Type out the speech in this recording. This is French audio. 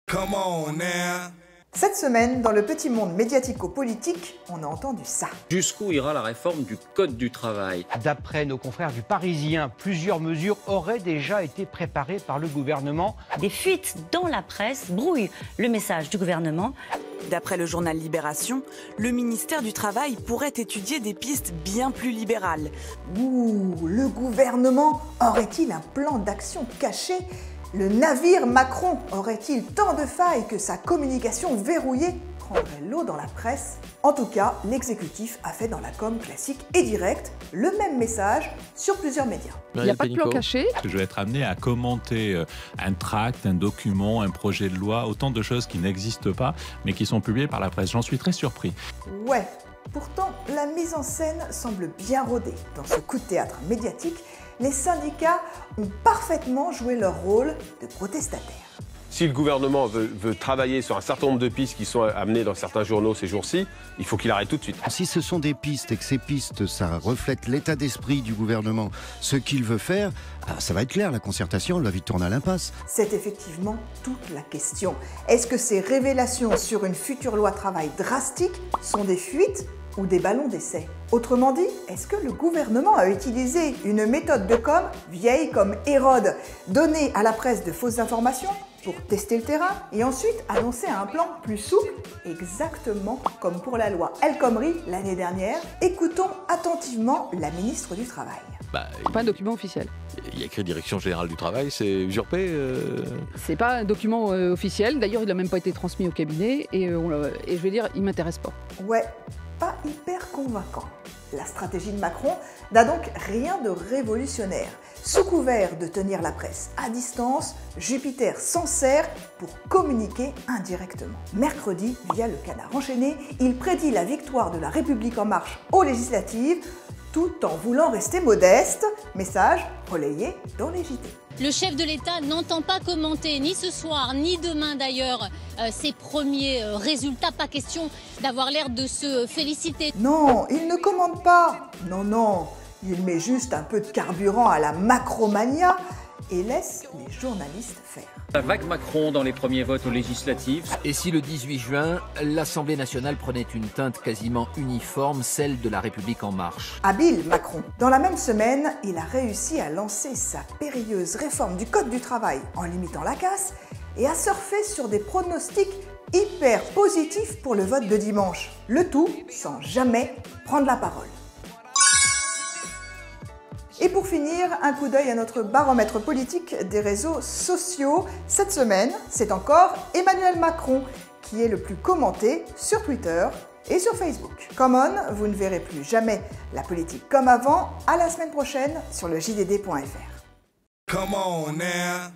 Come on now. Cette semaine, dans le petit monde médiatico-politique, on a entendu ça. Jusqu'où ira la réforme du Code du travail? D'après nos confrères du Parisien, plusieurs mesures auraient déjà été préparées par le gouvernement. Des fuites dans la presse brouillent le message du gouvernement. D'après le journal Libération, le ministère du Travail pourrait étudier des pistes bien plus libérales. Ouh, le gouvernement aurait-il un plan d'action caché ? Le navire Macron aurait-il tant de failles que sa communication verrouillée prendrait l'eau dans la presse? En tout cas, l'exécutif a fait dans la com classique et directe le même message sur plusieurs médias. Il n'y a pas de plan caché. Je vais être amené à commenter un tract, un document, un projet de loi, autant de choses qui n'existent pas, mais qui sont publiées par la presse. J'en suis très surpris. Ouais, pourtant, la mise en scène semble bien rodée. Dans ce coup de théâtre médiatique, les syndicats ont parfaitement joué leur rôle de protestataires. Si le gouvernement veut travailler sur un certain nombre de pistes qui sont amenées dans certains journaux ces jours-ci, il faut qu'il arrête tout de suite. Si ce sont des pistes et que ces pistes, ça reflète l'état d'esprit du gouvernement, ce qu'il veut faire, ça va être clair, la concertation, elle va vite tourner à l'impasse. C'est effectivement toute la question. Est-ce que ces révélations sur une future loi travail drastique sont des fuites ou des ballons d'essai? Autrement dit, est-ce que le gouvernement a utilisé une méthode de com vieille comme Hérode, donner à la presse de fausses informations pour tester le terrain et ensuite annoncer un plan plus souple, exactement comme pour la loi El Khomri l'année dernière? Écoutons attentivement la ministre du Travail. Pas un document officiel. Il y a écrit Direction Générale du Travail, c'est usurpé C'est pas un document officiel, d'ailleurs il n'a même pas été transmis au cabinet et je vais dire, il m'intéresse pas. Ouais, pas hyper convaincant. La stratégie de Macron n'a donc rien de révolutionnaire. Sous couvert de tenir la presse à distance, Jupiter s'en sert pour communiquer indirectement. Mercredi, via le Canard enchaîné, il prédit la victoire de La République En Marche aux législatives, tout en voulant rester modeste. Message relayé dans les JT. Le chef de l'État n'entend pas commenter, ni ce soir, ni demain d'ailleurs, ses premiers résultats. Pas question d'avoir l'air de se féliciter. Non, il ne commente pas. Non, il met juste un peu de carburant à la macromania et laisse les journalistes faire. La vague Macron dans les premiers votes aux législatives. Et si le 18 juin, l'Assemblée nationale prenait une teinte quasiment uniforme, celle de La République En Marche? Habile Macron. Dans la même semaine, il a réussi à lancer sa périlleuse réforme du Code du travail en limitant la casse et à surfer sur des pronostics hyper positifs pour le vote de dimanche. Le tout sans jamais prendre la parole. Et pour finir, un coup d'œil à notre baromètre politique des réseaux sociaux. Cette semaine, c'est encore Emmanuel Macron qui est le plus commenté sur Twitter et sur Facebook. Come on, vous ne verrez plus jamais la politique comme avant. À la semaine prochaine sur le JDD.fr. Come on now.